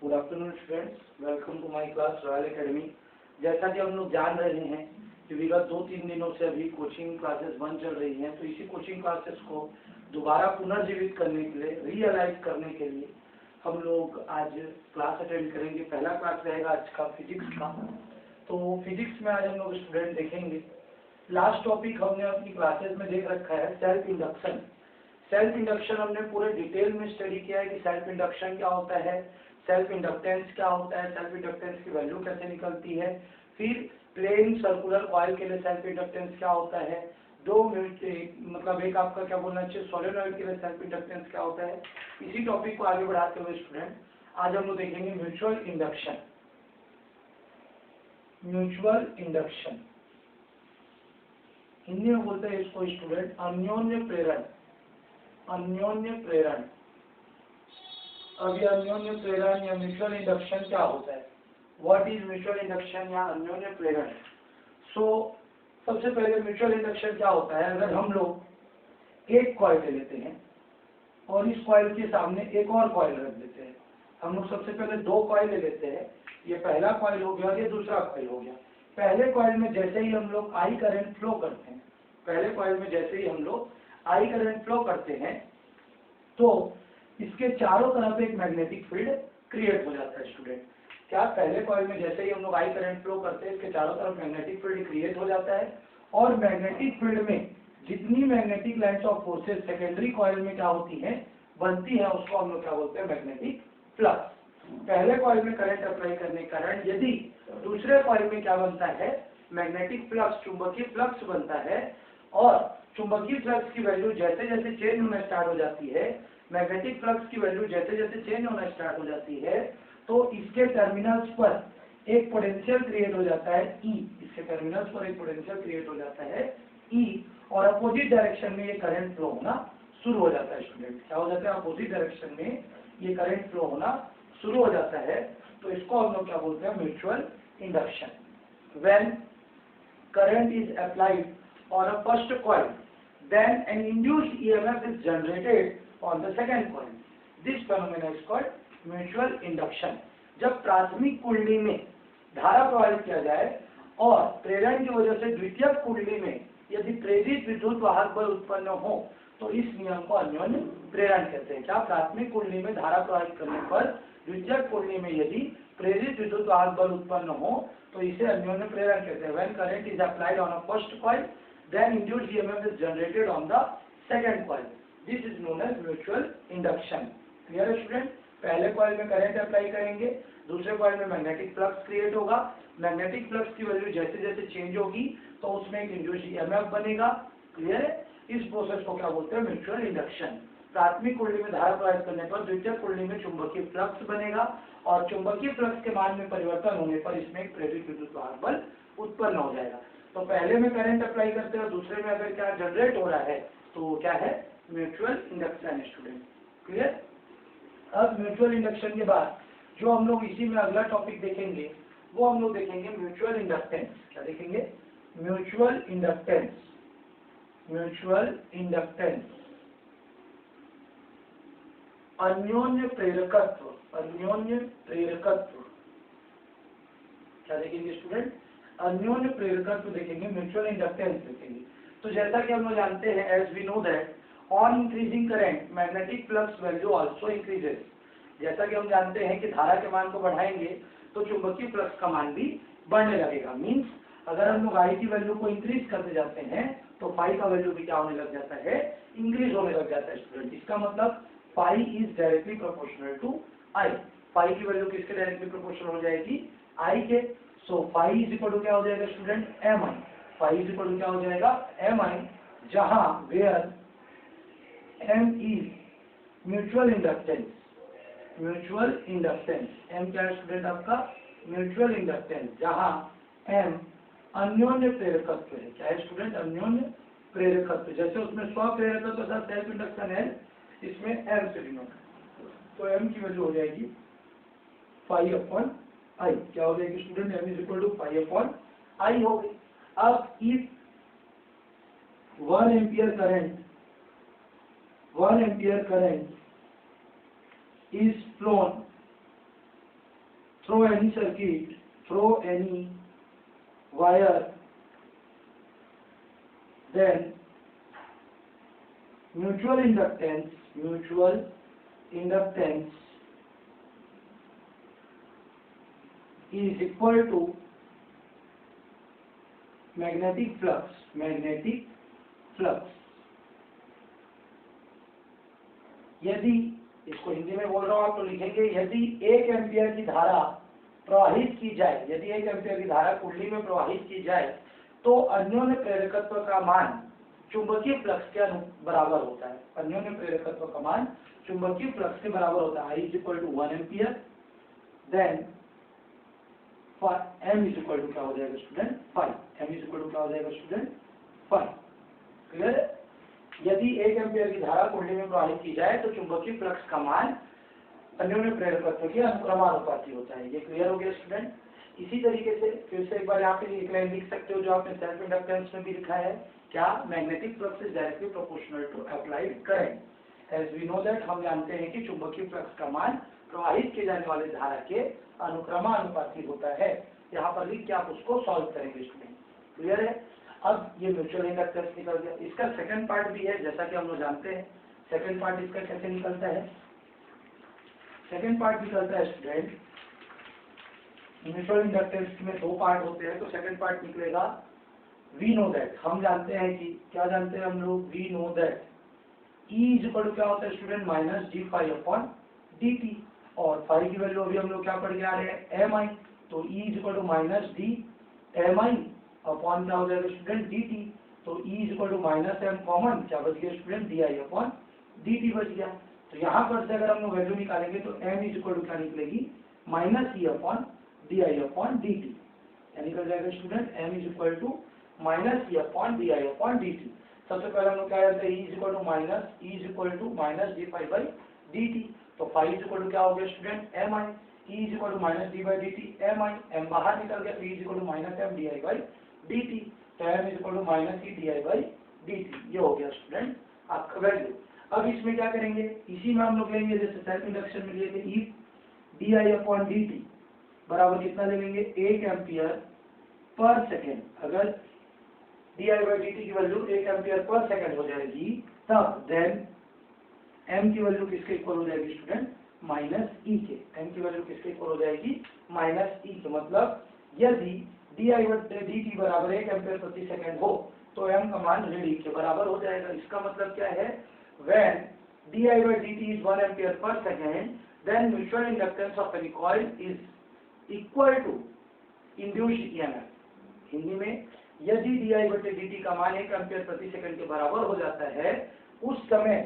Good afternoon students, welcome to my class Royal Academy. जैसा कि हम लोग जान रहे हैं कि विगत 2-3 दिनों से अभी कोचिंग क्लासेस बंद चल रही हैं, तो इसी कोचिंग क्लासेस को दोबारा पुनर्जीवित करने के लिए, रियलाइज करने के लिए हम लोग आज क्लास अटेंड करेंगे। पहला क्लास रहेगा आज का फिजिक्स का। तो फिजिक्स में आज हम लोग स्टूडेंट देखेंगे, लास्ट टॉपिक हमने अपनी क्लासेस में देख रखा है सेल्फ इंडक्शन। सेल्फ इंडक्शन हमने पूरे डिटेल में स्टडी किया है कि सेल्फ इंडक्शन क्या होता है, सेल्फ इंडक्टेंस क्या होता है, सेल्फ इंडक्टेंस की वैल्यू कैसे निकलती है, फिर प्लेन सर्कुलर कॉइल के लिए सेल्फ इंडक्टेंस क्या होता है, मतलब एक आपका क्या बोलना चाहिए सोलेनॉइड के लिए सेल्फ इंडक्टेंस क्या होता है। इसी टॉपिक को आगे बढ़ाते हुए स्टूडेंट आज हम लोग देखेंगे mutual induction. Mutual induction Hindi में बोलते हैं इसको स्टूडेंट अन्योन्य प्रेरण। अन्योन्य प्रेरण। अब ये अन्योन्य प्रेरण या म्यूचुअल इंडक्शन क्या होता है, व्हाट इज म्यूचुअल इंडक्शन या अन्योन्य प्रेरण। सबसे पहले म्यूचुअल इंडक्शन क्या होता है, अगर हम लोग एक कॉइल ले लेते हैं और इस कॉइल के सामने एक और कॉइल रख देते हैं। हम लोग सबसे पहले दो कॉइल ले लेते हैं, ये पहला कॉइल हो गया और ये दूसरा कॉइल हो गया। पहले कॉइल में जैसे ही हम लोग आई करंट फ्लो करते हैं, पहले कॉइल में जैसे ही हम लोग आई करंट फ्लो करते हैं तो इसके चारों तरफ एक मैग्नेटिक फील्ड क्रिएट हो जाता है स्टूडेंट। क्या पहले कॉइल में जैसे ही हम लोग आई करंट फ्लो करते हैं इसके चारों तरफ मैग्नेटिक फील्ड क्रिएट हो जाता है, और मैग्नेटिक फील्ड में जितनी magnetic lines of forces secondary coil में क्या होती हैं बनती है, उसको हम लोग क्या बोलते हैं मैग्नेटिक फ्लक्स। पहले कॉइल में करंट अप्लाई करने के कारण यदि दूसरे कॉइल में क्या बनता है मैग्नेटिक फ्लक्स, चुंबकीय फ्लक्स बनता है, और चुंबकीय फ्लक्स की वैल्यू जैसे जैसे चेंज होना स्टार्ट हो जाती है, मैग्नेटिक फ्लक्स की वैल्यू जैसे जैसे चेंज होना स्टार्ट हो जाती है, तो इसके टर्मिनल्स पर एक पोटेंशियल क्रिएट हो जाता है E। इसके टर्मिनल्स पर एक पोटेंशियल क्रिएट हो जाता है E, और अपोजिट डायरेक्शन में ये करंट फ्लो होना शुरू हो जाता है स्टूडेंट। क्या हो जाता है, अपोजिट डायरेक्शन में ये करंट फ्लो होना शुरू हो जाता है। तो इसको हम लोग क्या बोलते हैं mutual induction. When current is applied on a first coil, then an induced EMF is generated on the second coil. This phenomenon is called mutual induction. जब प्राथमिक कुंडली में धारा प्रवाहित किया जाए और प्रेरण की वजह से द्वितीयक कुंडली में यदि प्रेरित विद्युत वाहक बल उत्पन्न हो तो इस नियम को अन्योन्य प्रेरण कहते हैं। क्या प्राथमिक कुंडली में धारा प्रवाहित करने पर द्वितीयक कुंडली में यदि प्रेरित विद्युत वाहक बल उत्पन्न हो तो इसे अन्योन्य प्रेरण कहते हैं। When current is applied on a first coil, then induced EMF is generated on the second coil. This is known as mutual induction. Clear है स्टूडेंट। पहले कॉइल में करंट अप्लाई करेंगे, दूसरे कॉइल में मैग्नेटिक फ्लक्स क्रिएट होगा। Magnetic flux की value जैसे जैसे चेंज होगी तो उसमें एक इंड्यूस्ड EMF बनेगा। क्लियर है। इस प्रोसेस को क्या बोलते हैं म्यूचुअल इंडक्शन। प्राथमिक कुंडली में धारा प्रवाहित करने पर द्वितीयक कुंडली में चुंबकीय फ्लक्स बनेगा, और चुंबकीय फ्लक्स के मान में परिवर्तन होने पर इसमें एक प्रेरित विद्युत वाहक बल उत्पन्न हो जाएगा। तो पहले में करंट अप्लाई करते हैं और दूसरे में अगर क्या जनरेट हो रहा है तो क्या है म्यूचुअल इंडक्शन स्टूडेंट। क्लियर। अब म्यूचुअल इंडक्शन के बाद जो हम लोग इसी में अगला टॉपिक देखेंगे वो हम लोग देखेंगे म्यूचुअल इंडक्टेंस। क्या देखेंगे, म्यूचुअल इंडक्टेंस। म्यूचुअल इंडक्टेंस अन्योन्य प्रेरकत्व। अन्योन्य प्रेरकत्व क्या देखेंगे स्टूडेंट, अन्योन्य प्रेरकत्व देखेंगे, म्यूचुअल इंडक्टेंस देखेंगे। तो जैसा कि हम लोग जानते हैं as we know that on increasing current magnetic flux value also increases. जैसा कि हम जानते हैं कि धारा के मान को बढ़ाएंगे तो चुंबकीय फ्लक्स का मान भी बढ़ने लगेगा। मींस अगर हम लोग आई की वैल्यू को इंक्रीज करते जाते हैं तो पाई का वैल्यू भी क्या होने लग जाता है, इंक्रीज होने लग जाता है स्टूडेंट। इसका मतलब phi is directly proportional to I. Phi की वैल्यू किसके डायरेक्टली प्रोपोर्शनल हो जाएगी, आई के। So phi is equal to क्या हो जाएगा student, M I. Phi is equal to क्या हो जाएगा, एम आई, जहां where M is mutual inductance. Mutual inductance M क्या है स्टूडेंट आपका, म्यूचुअल इंडक्टेंस, जहां एम अन्योन्य प्रेरकत्व है। क्या है स्टूडेंट, अन्योन्य प्रेरकत्व। जैसे उसमें स्व प्रेरकत्व था सेल्फ इंडक्शन है, इसमें एम से डिनोट, तो एम की वैल्यू हो जाएगी फाई अपॉन आई। क्या हो जाएगी student, M is equal to phi upon I हो गई। अब if 1 ampere current is flown through any circuit, through any wire, then mutual inductance is equal to magnetic flux. यदि इसको हिंदी में बोल रहा हूं आप तो लिखेंगे यदि 1 एम्पियर की धारा प्रवाहित की जाए, यदि 1 एम्पियर की धारा कुंडली में प्रवाहित की जाए तो अन्योन्य प्रेरकत्व का मान चुंबकीय फ्लक्स के बराबर होता है। अन्योन्य प्रेरकत्व का मान चुंबकीय फ्लक्स के बराबर होता है। I is equal to 1 ampere, then M is equal to क्या हो जाएगा student 5। M is equal to क्या हो जाएगा स्टूडेंट 5। क्लियर? यदि 1 एम्पियर की धारा कुंडली में प्रवाहित की जाए तो चुंबकीय फ्लक्स का मान अन्योन्य प्रेरकत्व के अनुक्रमानुपाती होता है। ये क्लियर हो गया स्टूडेंट? इसी तरीके से फिर से एक बार यहाँ पे एक लाइन लिख सकते हो जो आपने सेल्फ इंडक्टेंस में भी लिखा है, क्या? Magnetic flux is directly proportional to applied current. As we know that, हम जानते हैं कि चुंबकीय फ्लक्स का मान प्रवाहित किए जाने वाले धारा के अनुक्रमानुपाती होता है। यहाँ पर लिख के आप उसको सॉल्व करेंगे स्टूडेंट। क्लियर है? अब ये म्यूचुअल इंडक्टेंस निकल गया। इसका सेकंड पार्ट भी है, जैसा कि हम लोग जानते हैं। सेकंड पार्ट इसका कैसे निकलता है? सेकंड पार्ट निकलता है स्टूडेंट, म्यूचुअल इंडक्टेंस में 2 पार्ट होते हैं, तो सेकंड पार्ट निकलेगा वी नो दैट। हम जानते हैं कि क्या जानते हैं हम लोग? We know that E is equal to क्या होता है student? Minus d phi upon d t. और फाई की वैल्यू अभी हम लोग क्या पढ़ के आ रहे हैं? M I. तो E is equal to minus d M I upon क्या हो जाएगा स्टूडेंट? D t. तो E is equal to minus M common क्या बच गया student? D I upon d t बच गया। तो यहाँ पर से अगर हम लोग वैल्यू निकालेंगे तो M इज इक्वल टू क्या निकलेगी? Minus E upon d I upon d t. क्या निकल जाएगा student? M is equal to minus E upon d I upon d t. सबसे पहले हम लोग क्या करते हैं? E is equal to minus d phi by d t. तो फाई इज इक्वल टू क्या हो गया student? M I. E is equal to minus d by d t M I. M बाहर निकल गया तो E is equal to minus M d I by d t. तो M is equal to minus E d I by d t. ये हो गया student आपका value. अब इसमें क्या करेंगे? इसी में हम लोग लेंगे जैसे सेल्फ इंडक्शन में लिए थे, ई d I upon d T बराबर कितना ले लेंगे? 1 एम्पियर पर सेकेंड। अगर D I by d T की वैल्यू 1 एम्पियर पर सेकेंड हो जाएगी तब देन M की वैल्यू किसके इक्वल हो जाएगी स्टूडेंट? माइनस ई के। M की वैल्यू किसके इक्वल हो जाएगी? माइनस ई के। मतलब यदि D I by d T बराबर 1 एम्पियर प्रति सेकेंड हो तो M का मान ऋण ई के बराबर हो जाएगा। इसका मतलब क्या है? When di by dt is 1 ampere per second, then mutual inductance of any coil is equal to induced EMF। Hindi में यदि di by dt का मान 1 एम्पियर प्रति सेकंड के बराबर हो जाता है, उस समय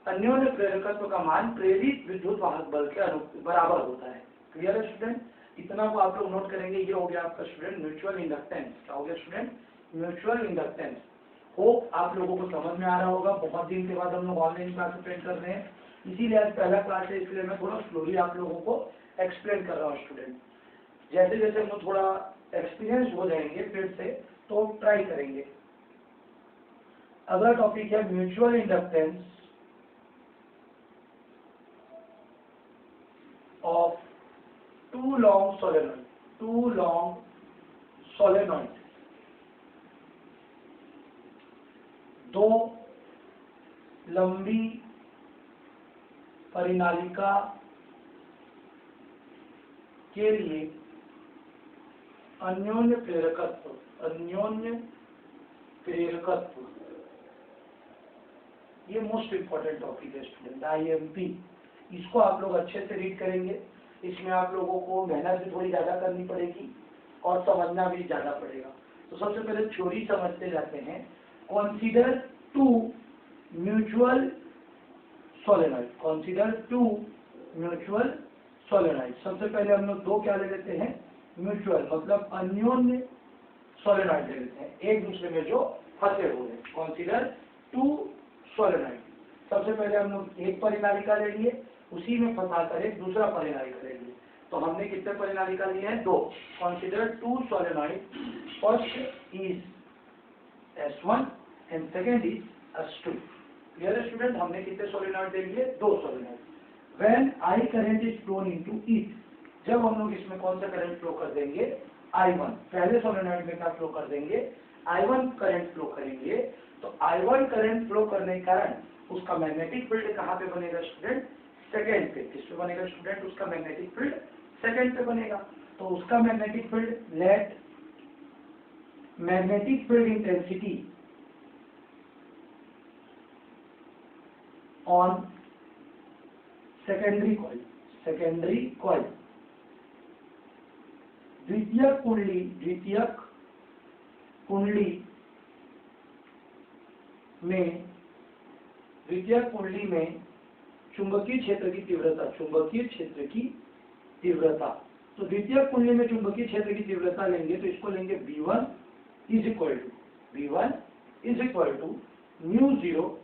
अन्योन्य प्रेरकत्व का मान प्रेरित विद्युत वाहक बल के बराबर होता है। क्लियर है स्टूडेंट? इतना को आप लोग नोट करेंगे। ये हो गया आपका स्टूडेंट म्यूचुअल इंडक्टेंस। क्या हो गया स्टूडेंट? Mutual inductance. होप आप लोगों को समझ में आ रहा होगा। बहुत दिन के बाद हम लोग ऑनलाइन क्लास अटेंड कर रहे हैं, इसीलिए आज पहला क्लास है, इसलिए मैं थोड़ा स्लोली आप लोगों को एक्सप्लेन कर रहा हूँ स्टूडेंट। जैसे जैसे हम लोग थोड़ा एक्सपीरियंस हो जाएंगे फिर से तो ट्राई करेंगे। अगला टॉपिक है mutual inductance of two long solenoid. 2 लंबी परिनालिका के लिए अन्योन्य प्रेरकत्व ये मोस्ट इंपॉर्टेंट टॉपिक है स्टूडेंट, IMP। इसको आप लोग अच्छे से रीड करेंगे। इसमें आप लोगों को मेहनत भी थोड़ी ज्यादा करनी पड़ेगी और समझना भी ज्यादा पड़ेगा। तो सबसे पहले थ्योरी समझते जाते हैं। Consider two mutual solenoid। सबसे पहले हम लोग 2 क्या ले लेते हैं? म्यूचुअल मतलब अन्योन्य सोलेनॉइड ले लेते हैं, एक दूसरे में जो फंसे हुए हैं। Consider two solenoid। सबसे पहले हम लोग एक परिनालिका ले लिए, उसी में फंसा कर एक दूसरा परिनालिका ले लिए। तो हमने कितने परिनालिका लिए हैं? 2। Consider two solenoid। First is S1 and second is S2। Clear है स्टूडेंट? हमने कितने सोलेनॉइड ले लिए? 2 solenoid. When I current is flown into it, जब हम लोग इसमें कौन सा करंट फ्लो कर देंगे, I1, पहले सोलेनॉइड में क्या फ्लो कर देंगे, I1 करंट फ्लो करेंगे। तो I1 करंट फ्लो करने के कारण उसका मैग्नेटिक फील्ड कहाँ पे बनेगा स्टूडेंट, सेकेंड पे। किस पे बनेगा स्टूडेंट, उसका मैग्नेटिक फील्ड सेकेंड पे बनेगा। तो उसका magnetic field, let magnetic field intensity on secondary coil, secondary coil, द्वितीयक कुंडली, द्वितीयक कुंडली में, द्वितीयक कुंडली में चुंबकीय क्षेत्र की तीव्रता, चुंबकीय क्षेत्र की तीव्रता। तो द्वितीयक कुंडली में चुंबकीय क्षेत्र की तीव्रता लेंगे तो इसको लेंगे V1 is equal to mu 0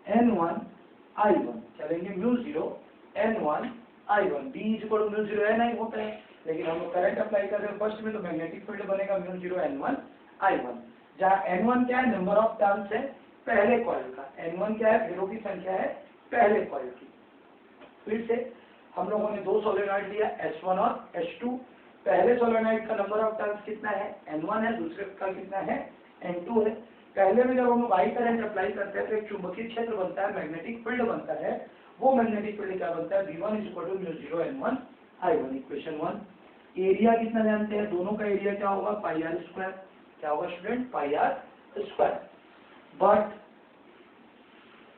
N1 I1, चलेंगे mu 0 N1 I1, B is equal to mu 0 N I होता है, लेकिन हम लोग करंट अप्लाई कर रहे हैं फर्स्ट में, तो मैग्नेटिक फील्ड बनेगा म्यू 0 N1 I1, जहाँ N1 क्या है, नंबर ऑफ टर्न्स है पहले कॉइल का, N1 क्या है, फेरों की संख्या है पहले कॉइल की। फिर से हम लोगों ने दो सोलेनॉइड लिया S1 और S2। पहले सोलेनॉइड का नंबर ऑफ टर्न्स कितना है, N1 है, दूसरे का कितना है, N2 है। पहले में जब हम लोग आई करंट अप्लाई करते हैं तो एक चुंबकीय क्षेत्र बनता है, मैग्नेटिक फील्ड बनता है। वो मैग्नेटिक फील्ड क्या बनता है, V1 is equal to mu 0 N1 I1, equation 1। Area कितना जानते हैं, दोनों का एरिया क्या होगा, पाई आर स्क्वायर। क्या होगा student, pi r square. But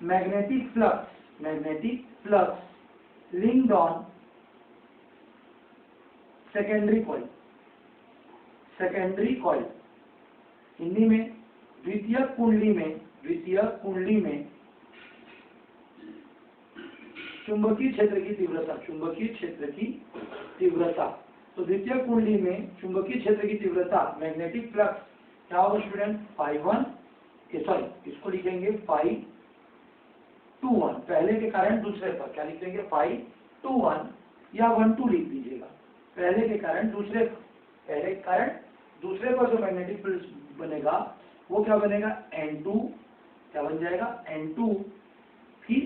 magnetic flux linked on secondary coil, Hindi में द्वितीयक कुंडली में चुंबकीय क्षेत्र की तीव्रता, तो द्वितीयक कुंडली में चुंबकीय क्षेत्र की तीव्रता, मैग्नेटिक फ्लक्स क्या होगा स्टूडेंट, इसको लिखेंगे phi 2-1, पहले के कारण दूसरे पर क्या लिख देंगे, phi 2-1 या 1-2 लिख दीजिएगा। पहले के कारण दूसरे पर जो मैग्नेटिक फील्ड बनेगा वो क्या बनेगा, N2, क्या बन जाएगा, N2 फिर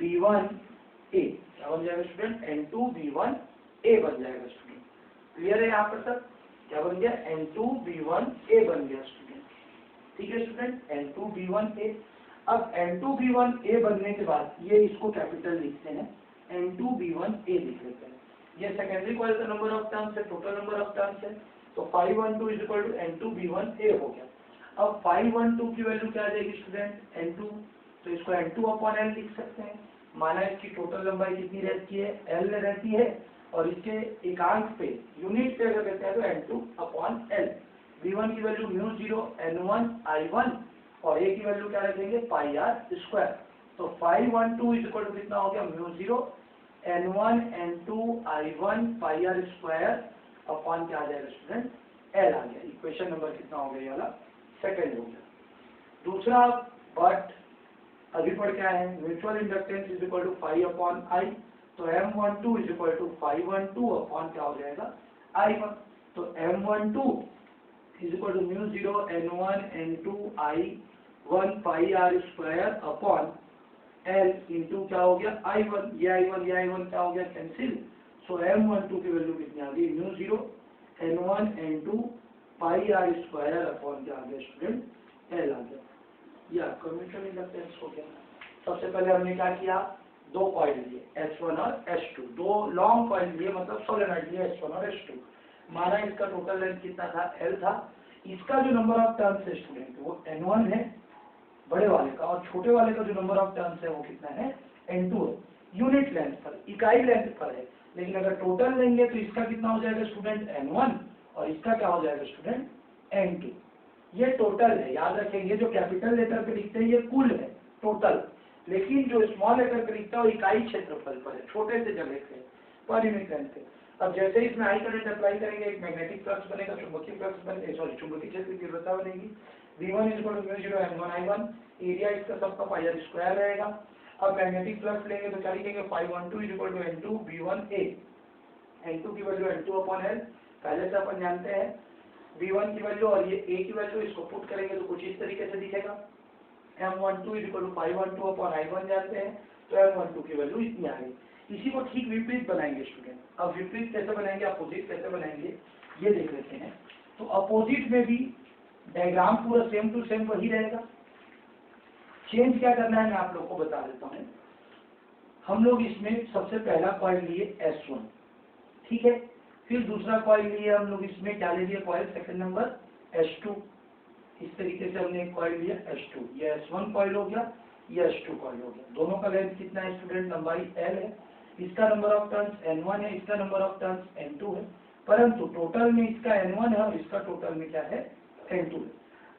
V1A, क्या बन जाएगा स्टूडेंट, N2 V1A बन जाएगा स्टूडेंट। क्लियर है यहाँ पर सर, क्या बन गया, N2 V1A बन गया स्टूडेंट। ठीक है स्टूडेंट, N2 V1A। अब N2 V1A बनने के बाद ये इसको कैपिटल लिखते हैं, N2 V1A लिख लेते हैं। ये सेकेंडरी कॉइल का नंबर ऑफ टर्न्स है, टोटल नंबर ऑफ टर्न्स है, तो phi 12 is equal to N2 V1A हो गया। अब phi 12 की वैल्यू क्या आ जाएगी स्टूडेंट, N2, तो इसको N2 अपॉन L लिख सकते हैं। माना इसकी टोटल लंबाई कितनी रहती है, L रहती है, और इसके एकांक पे, यूनिट पे अगर रहता है तो N2 अपॉन L। V1 की वैल्यू म्यू 0 N1 I1 और A की वैल्यू क्या रखेंगे, पाई आर स्क्वायर। तो phi 12 इज इक्वल टू कितना हो गया, mu 0 N1 N2 I1 pi r square upon क्या आ जाएगा स्टूडेंट, L आ गया। इक्वेशन नंबर कितना हो गया, ये वाला सेकंड हो गया। दूसरा, बट अभी पढ़ क्या है, mutual inductance is equal to phi upon I, तो M12 is equal to phi 12 upon क्या हो जाएगा, I1। तो M12 is equal to mu 0 N1 N2 I1 pi r square upon L into क्या हो गया, I1, ये I1 क्या हो गया, कैंसिल। सो M12 की वैल्यू कितनी आ गई, mu 0 N1 N2 pi r square upon क्या आ गया स्टूडेंट, L आ गया। ये आपका म्यूचुअल इंडक्टेंस हो गया। सबसे पहले हमने क्या किया, दो कॉइल लिए S1 और S2, दो लॉन्ग कॉइल लिए, मतलब सोलेनॉइड लिए S1 और S2। माना इसका टोटल लेंथ कितना था, L था। इसका जो नंबर ऑफ टर्न्स है स्टूडेंट वो N1 है बड़े वाले का, और छोटे वाले का जो नंबर ऑफ टर्न्स है वो कितना है, N2 है। यूनिट लेंथ पर, इकाई लेंथ पर है, लेकिन अगर टोटल लेंगे तो इसका कितना हो जाएगा स्टूडेंट, N1, और इसका क्या हो जाएगा स्टूडेंट, N2। ये टोटल है, याद रखेंगे, जो कैपिटल लेटर पे लिखते हैं ये कुल है, टोटल, लेकिन जो स्मॉल लेटर पे लिखता है वो इकाई क्षेत्रफल पर है, छोटे से जगह पे, पर यूनिट लेंथ पे। अब जैसे इसमें आई करंट अप्लाई करेंगे, एक मैग्नेटिक फ्लक्स बनेगा, चुंबकीय फ्लक्स बनेगा, सॉरी चुंबकीय क्षेत्र की तीव्रता बनेगी। V1 is equal to mu 0 N1 I1, area इसका सबका पाई आर स्क्वायर रहेगा। अब मैग्नेटिक फ्लक्स लेंगे तो क्या लिखेंगे, phi 12 is equal to N2 V1A, N2 की वैल्यू N2 अपॉन L, पहले से अपन जानते हैं। V1 की वैल्यू और ये A की वैल्यू, इसको पुट करेंगे तो कुछ इस तरीके से दिखेगा। M12 is equal to phi 12 upon I1 जानते हैं, तो M12 की वैल्यू इतनी आ गई। इसी को ठीक विपरीत बनाएंगे स्टूडेंट। अब विपरीत कैसे बनाएंगे, अपोजिट कैसे बनाएंगे, ये देख लेते हैं। तो अपोजिट में भी डायग्राम पूरा सेम टू सेम वही रहेगा। चेंज क्या करना है मैं आप लोग को बता देता हूँ। हम लोग इसमें सबसे पहला कॉइल लिए S1, ठीक है। फिर दूसरा कॉइल लिए हम लोग इसमें क्या ले लिए कॉइल, सेकंड नंबर S2। इस तरीके से हमने एक कॉइल लिया S2, ये S1 कॉइल हो गया, ये S2 कॉइल हो गया। दोनों का लेंथ कितना है स्टूडेंट, लंबाई L है। इसका नंबर ऑफ टर्न्स N1 है, इसका नंबर ऑफ टर्न्स N2 है, परंतु टोटल में इसका N1 है और इसका टोटल में क्या है, N2 है।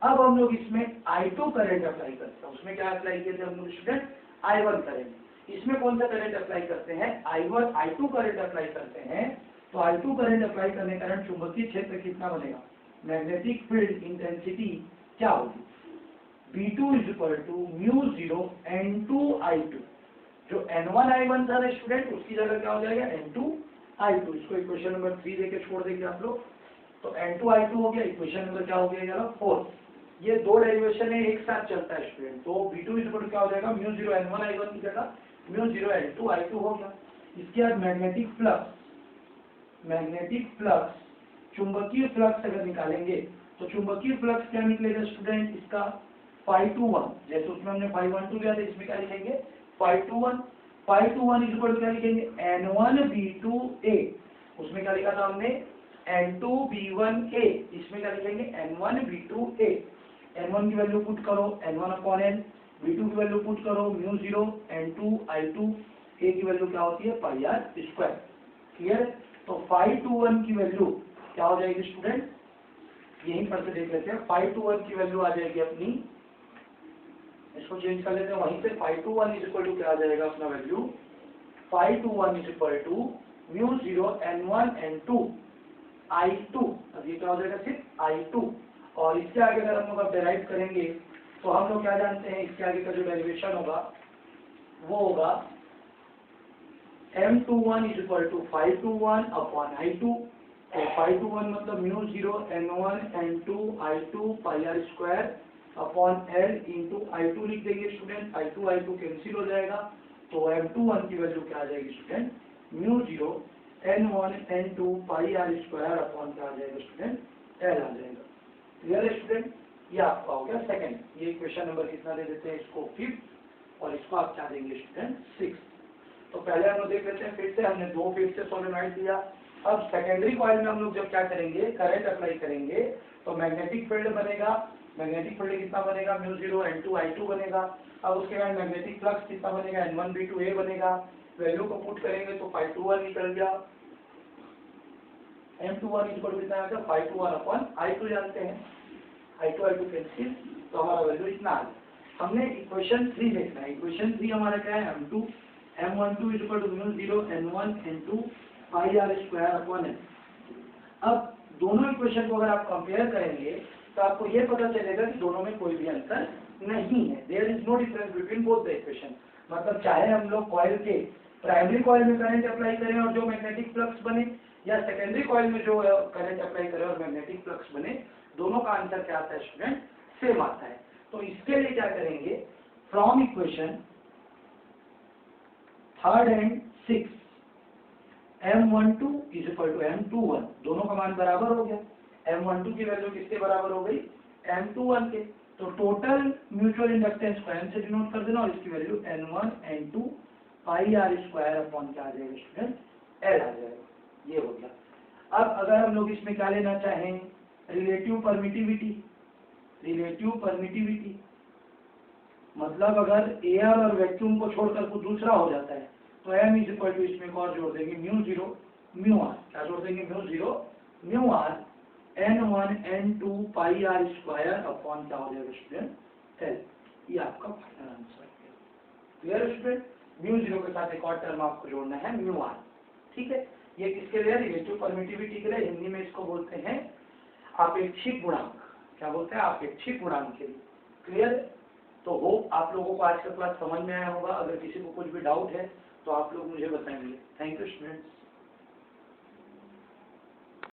अब हम लोग इसमें I2 करंट अप्लाई करते हैं। उसमें क्या अप्लाई किए थे हम लोग स्टूडेंट, I1 करंट। इसमें कौन सा करंट अप्लाई करते हैं, I2 करंट अप्लाई करते हैं। तो I2 करंट अप्लाई करने के कारण चुंबकीय क्षेत्र कितना बनेगा, मैग्नेटिक फील्ड इंटेंसिटी क्या होगी, B2 µ0 N2I2। जो N1 I1 था ना स्टूडेंट, उसकी जगह क्या हो जाएगा N2 I2। इसको इक्वेशन नंबर 3 देके छोड़ देंगे आप लोग। तो N2 I2 हो गया, इक्वेशन नंबर क्या हो गया 4। ये दो डेरिवेशन है, एक साथ चलता है स्टूडेंट। तो B2 क्या हो जाएगा µ0 N1 I1 की जगह µ0 N2 I2 हो गया। इसके बाद मैग्नेटिक फ्लक्स चुंबकीय फ्लक्स अगर निकालेंगे तो चुंबकीय फ्लक्स क्या निकलेगा स्टूडेंट, इसका Φ21। जैसे उसमें हमने Φ12 लिया था, इसमें क्या लिखेंगे Φ21। क्या लिखेंगे N1B2A। उसमें क्या लिखा था हमने N2B1A, इसमें क्या लिखेंगे N1B2A। N1 की वैल्यू पुट करो N1/N, B2 की वैल्यू पुट करो µ0 N2I2, A की वैल्यू क्या होती है πr²। क्लियर। तो Φ21 की वैल्यू क्या हो जाएगी स्टूडेंट, यहीं पर से देख लेते हैं। Φ21 की वैल्यू आ जाएगी अपनी, इसको चेंज कर लेते हैं वहीं से। Φ21 क्या आ जाएगा अपना वैल्यू, Φ21 µ0 N1 N2 I2। अब ये क्या हो जाएगा सिर्फ I2। और इसके आगे अगर हम लोग डेराइव करेंगे तो हम लोग क्या जानते हैं, इसके आगे का जो डेरिवेशन होगा वो होगा M21 Φ21/I2। तो Φ21 मतलब µ0 N1 N2 I2 πr²/L into I2 लिख देंगे स्टूडेंट। I2 कैंसिल हो जाएगा। तो M21 की वैल्यू क्या आ जाएगी स्टूडेंट, µ0 N1 N2 πr² क्या आ जाएगा स्टूडेंट, L आ जाएगा। क्लियर है स्टूडेंट। ये आपका हो गया सेकंड। ये क्वेश्चन नंबर कितना दे देते हैं इसको 5th, और इसको आप क्या देंगे स्टूडेंट 6th। तो पहले हम लोग देख लेते हैं फिर से, हमने 2 फेज से सोलेनॉइड दिया। अब सेकेंडरी कॉइल में हम लोग जब क्या करेंगे, करंट अप्लाई करेंगे तो मैग्नेटिक फील्ड बनेगा। मैग्नेटिक फील्ड कितना बनेगा µ0 N2I2 बनेगा। अब उसके बाद मैग्नेटिक फ्लक्स कितना बनेगा N1B2A बनेगा। वैल्यू को पुट करेंगे तो Φ21 निकल गया। M21 कितना आएगा Φ21/I2 जानते हैं, I2 कैंसिल, तो हमारा वैल्यू इतना आ गया। हमने इक्वेशन 3 देखना है। इक्वेशन 3 हमारा क्या है, M12 µ0 N1 N2 πr²/N। अब दोनों इक्वेशन को अगर आप कंपेयर करेंगे तो आपको ये पता चलेगा कि दोनों में कोई भी अंतर नहीं है। There is no difference between both the equation. मतलब चाहे हम लोग कॉइल के प्राइमरी कॉइल में करंट अप्लाई करें और जो मैग्नेटिक फ्लक्स बने, या सेकेंडरी कॉइल में जो करंट अप्लाई करें और मैग्नेटिक फ्लक्स बने, दोनों का आंसर क्या आता है स्टूडेंट, सेम आता है। तो इसके लिए क्या करेंगे, from equation 3rd and 6th M12 M21, दोनों का मान बराबर हो गया। M12 की वैल्यू किसके बराबर हो गई, M21 के। तो टोटल म्यूचुअल इंडक्टेंस को M से डिनोट कर देना और इसकी वैल्यू N1 N2 πr² क्या आ जाएगा स्टूडेंट, L आ जाएगा। ये हो गया। अब अगर हम लोग इसमें क्या लेना चाहें, रिलेटिव परमिटिविटी, मतलब अगर एयर और वैक्यूम को छोड़कर कुछ दूसरा हो जाता है तो M इसमें और जोड़ देंगे µ0 µr, क्या जोड़ देंगे µ0 µr N1 N2 πr² क्या हो जाएगा स्टूडेंट, L। ये आपका फाइनल आंसर है। Clear student. µ0 के साथ एक और टर्म आपको जोड़ना है µr, ठीक है। ये किसके लिए, रिलेटिव परमिटिविटी के लिए। हिंदी में इसको बोलते हैं आपेक्षिक गुणांक। क्या बोलते हैं, आपेक्षिक गुणांक के लिए। क्लियर। तो होप आप लोगों को आज का क्लास समझ में आया होगा। अगर किसी को कुछ भी डाउट है तो आप लोग मुझे बताएंगे। Thank you students.